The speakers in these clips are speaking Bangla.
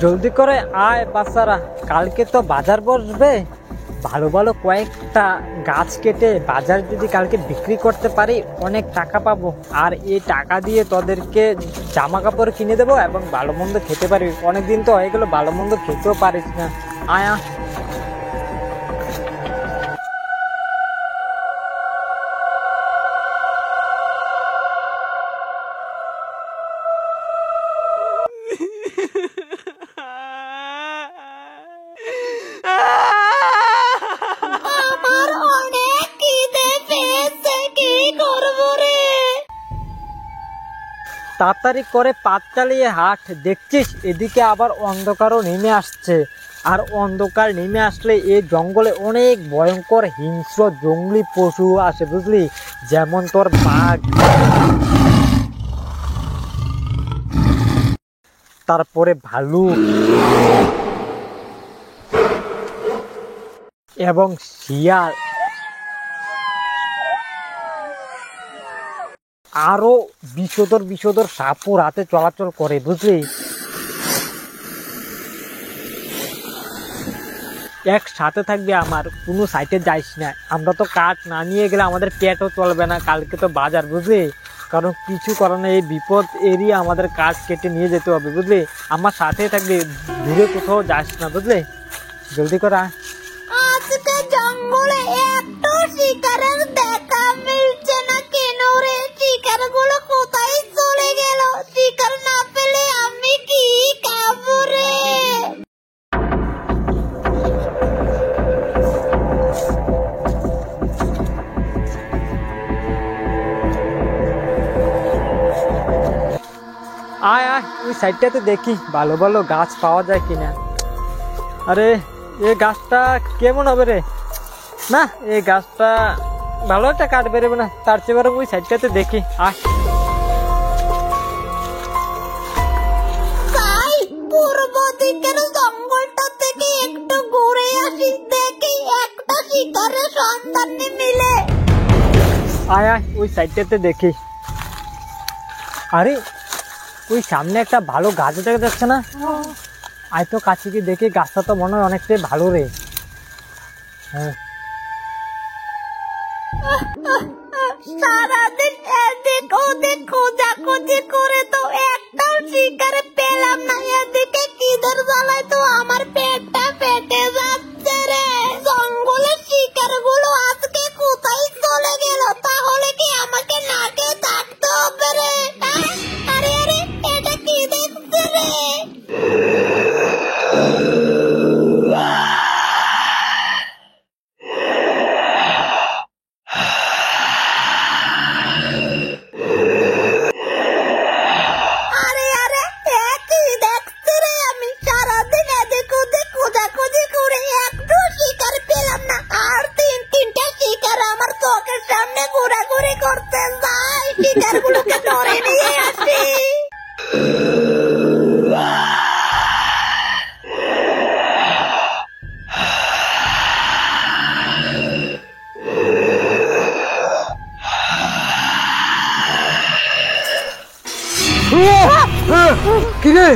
জলদি করে আয় বাচ্চারা, কালকে তো বাজার বসবে। ভালো ভালো কয়েকটা গাছ কেটে বাজার যদি কালকে বিক্রি করতে পারি অনেক টাকা পাবো, আর এই টাকা দিয়ে তোদেরকে জামা কাপড় কিনে দেবো এবং ভালো মন্দ খেতে পারবি। অনেকদিন তো হয়ে গেলো ভালো মন্দ খেতেও পারিস না। আয়া তাড়াতাড়ি করে পাত চালিয়ে হাট, দেখছিস এদিকে আবার অন্ধকারও নেমে আসছে। আর অন্ধকার নেমে আসলে এই জঙ্গলে অনেক ভয়ঙ্কর হিংস্র জঙ্গলি পশু আসে, বুঝলি, যেমন তোর বাঘ, তারপরে ভালুক এবং শিয়াল, আরো বিষধর সাপও রাতে চলাচল করে, বুঝলি। একসাথে থাকবে আমার, কোনো সাইডে যাইস না। আমরা তো কাঠ না নিয়ে গেলে আমাদের পেটও চলবে না, কালকে তো বাজার, বুঝলি। কারণ কিছু কারণে এই বিপদ এড়িয়ে আমাদের কাঠ কেটে নিয়ে যেতে হবে, বুঝলি। আমার সাথে থাকবে, দূরে কোথাও যাস না, বুঝলি। জলদি করা। আজকে জঙ্গলে এত শিকারের দেখা মিলছে না কেন রে? শিকারগুলো কোথায় চলে গেল? শিকার না পেলে আমি কি খাবো রে? আয় আয়, ওই সাইডটাতে দেখি ভালো ভালো গাছ পাওয়া যায় কিনা। আরে এই গাছটা কেমন হবে রে? না, এই গাছটা ভালো একটা কাঠ বেরোবে না, তার চেয়ে বরং ওই সাইডটাতে দেখি। আয় তাই পূর্ব দিকের জঙ্গলটা থেকে একটু ঘুরে আসি, দেখি একটা শিকারের সন্ধান মিলে। আয় আয়, ওই সাইডটাতে দেখি। আরে ওই সামনে একটা ভালো গাছ দেখা যাচ্ছে না? আয় তো কাছে কি দেখি, গাছটা তো মনে হয় অনেকটাই ভালো রে। হ্যাঁ, সারাদিন এদিক ওদিক খোঁজাখুঁজি করে তো একটাও শিকার পেলাম না। এদিকে খিদের জ্বালায় তো আমার পেটটা ফেটে যাচ্ছে রে। জঙ্গলের শিকারগুলো আজকে কোথায় চলে গেল? তাহলে কি আমাকে না খেয়ে থাকতে হবে রে? আরে আরে, এটা কি দেখছি রে? আরে আরে, কি দেখছি রে আমি? সারাদিন এদিক ওদিক খোঁজাখুঁজি করে একটু শিকার পেলাম না, আর তিনটা শিকার আমার চোখের সামনে ঘোরাঘুরি করতে। যাই শিকারগুলোকে ধরে নিয়ে আসি। কিরে,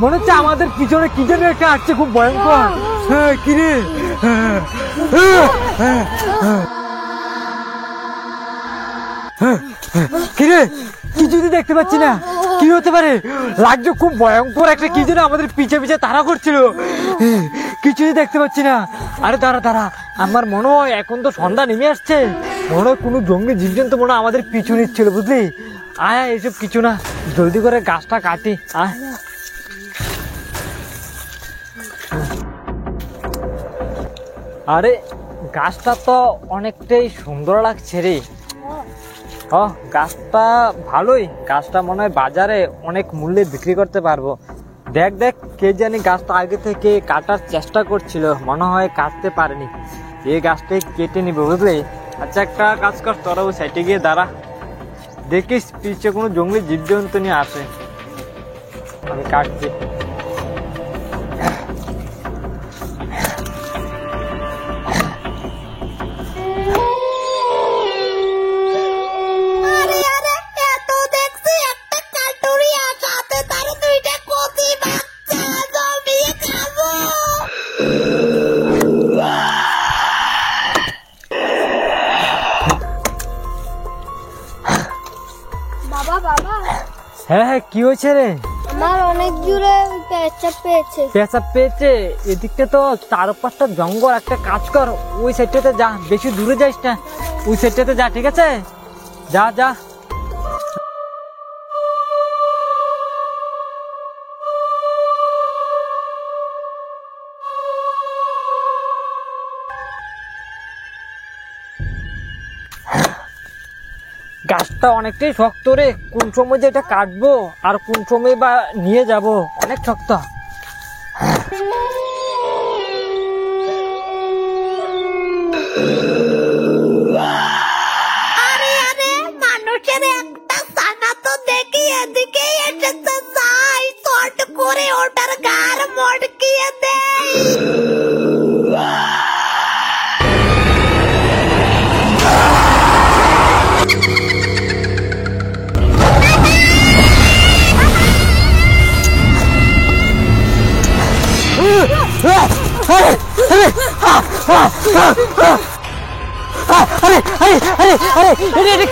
মনে হচ্ছে আমাদের পিছনে কি যেন একটা আসছে, খুব ভয়ঙ্কর। হ্যাঁ, কিরে, কিরে, কিছুই দেখতে পাচ্ছি না। কি হতে পারে? লাগছে খুব ভয়ঙ্কর একটা কি যেন আমাদের পিছে পিছে তাড়া করছিল। কিছুই দেখতে পাচ্ছি না। আরে দাঁড়া দাঁড়া, আমার মনে হয় এখন তো সন্ধ্যা নেমে আসছে, মনে হয় কোনো জঙ্গলি জীবজন্তু মনে হয় আমাদের পিছু নিচ্ছিল, বুঝলি। আয় এসব কিছু না, জলদি করে গাছটা কাটি। আয়, আরে গাছটা তো অনেকটাই সুন্দর লাগছে রে। গাছটা ভালোই, গাছটা মনে হয় বাজারে অনেক মূল্যে বিক্রি করতে পারবো। দেখ দেখ, কে জানি গাছটা আগে থেকে কাটার চেষ্টা করছিল, মনে হয় কাটতে পারেনি। এই গাছটাই কেটে নিবে, বুঝলি। আচ্ছা একটা কাজ কর, তোরা ওই সাইডে গিয়ে দাঁড়া, দেখিস পিছিয়ে কোনো জঙ্গলি জীবজন্তু নিয়ে আসে। আমি কাটছি। আরে আরে, এত দেখছি একটা কাটুরি আর সাথে তার দুইটা কচি বাচ্চা। হ্যাঁ হ্যাঁ, কি হয়েছে রে? আমার অনেক জোরে পেঁচা পেয়েছে। পেঁচা পেয়েছে? এদিকটা তো 4-5টা জঙ্গল। একটা কাজ কর, ওই সাইডটাতে যা, বেশি দূরে যাইস না, ওই সাইডটাতে যা, ঠিক আছে? যা যা। গাছটা অনেকটাই শক্ত রে, কোন সময় যে এটা কাটবো আর কোন সময় বা নিয়ে যাব, অনেক শক্ত। আরে আরে, মানুষের একটা ছানা তো দেখি এদিকে এসেছে, যাই চট করে ওটার গার মটকিয়ে দেয়।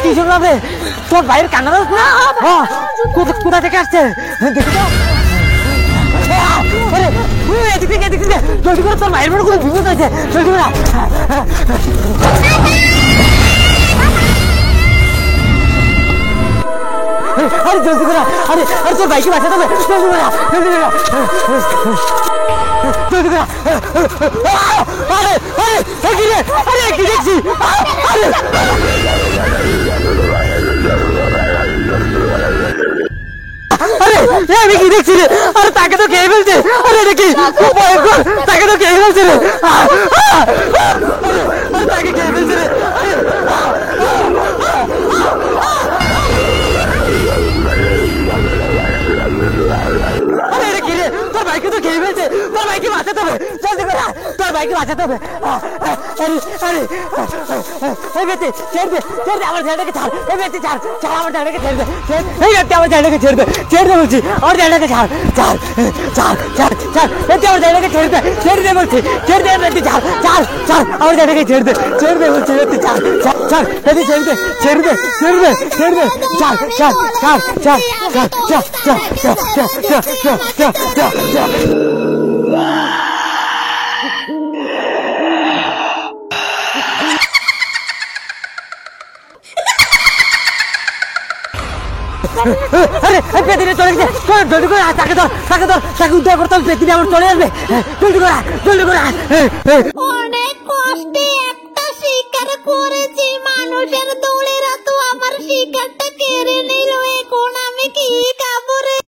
কি শুনলাম রে? তোর ভাইয়ের কান্না না? কোথা থেকে আসছে দেখি তো। এদিক থেকে জলদি করে, তোর ভাইয়ের বড় কোনো বিপদ হয়েছে, জলদি করে। আরে জলদি করে, আরে আরে তোর ভাইকে বাঁচাতে হবে, জলদি করে, জলদি করে, জলদি করে। আরে আরে কি রে? আরে কি দেখছি? আরে আমি কি দেখছি রে? আরে তাকে তো খেয়ে ফেলছে। আরে দেখি খুব ভয়ঙ্কর, তাকে তো খেয়ে ফেলছে রে, তাকে খেয়ে ফেলছে রে। আরে কি রে? তোর ভাইকে তো খেয়ে ফেলছে, তোর ভাইকে বাঁচাতে হবে, জলদি করে, তোর ভাইকে বাঁচাতে হবে। আরে আরে এই ব্যক্তি ছেড়ে দে, ছেড়ে দে আমার ছেলেটাকে, ছাড়। এই ব্যক্তি ছাড়, ছাড় আমার ছেলেটাকে, ছেড়ে দে। এই ব্যক্তি আমার ছেলেটাকে ছেড়ে দে, ছেড়ে দে বলছি, আমার ছেলেটাকে ছাড়, ছাড় ছাড় ছাড় ছাড়। ব্যক্তি আমার ছেলেটাকে ছেড়ে দে, ছেড়ে দে বলছি, ছেড়ে দে ব্যক্তি, ছাড় ছাড় ছাড় আমার ছেলেটাকে ছেড়ে দে, ছেড়ে দে বলছি ব্যক্তি, ছাড় ছাড় ছাড় ব্যক্তি, ছেড়ে দে, ছেড়ে দে, ছেড়ে দে, ছেড়ে দে, ছাড় ছাড় ছাড় ছাড় ছাড় ছাড় ছাড় ছাড় ছাড় ছাড় ছাড় ছাড় ছাড়। আরে পেতিনি চলে গেছে, জলদি করে তাকে ধর, তাকে ধর, তাকে উদ্ধার করতে হবে, পেতিনি আমার চলে আসবে, জলদি করে, জলদি করে। অনেক কষ্টে একটা শিকার করেছি, মানুষের দৌড়েরা তো আমার শিকারটা কেড়ে নিল, এখন আমি কি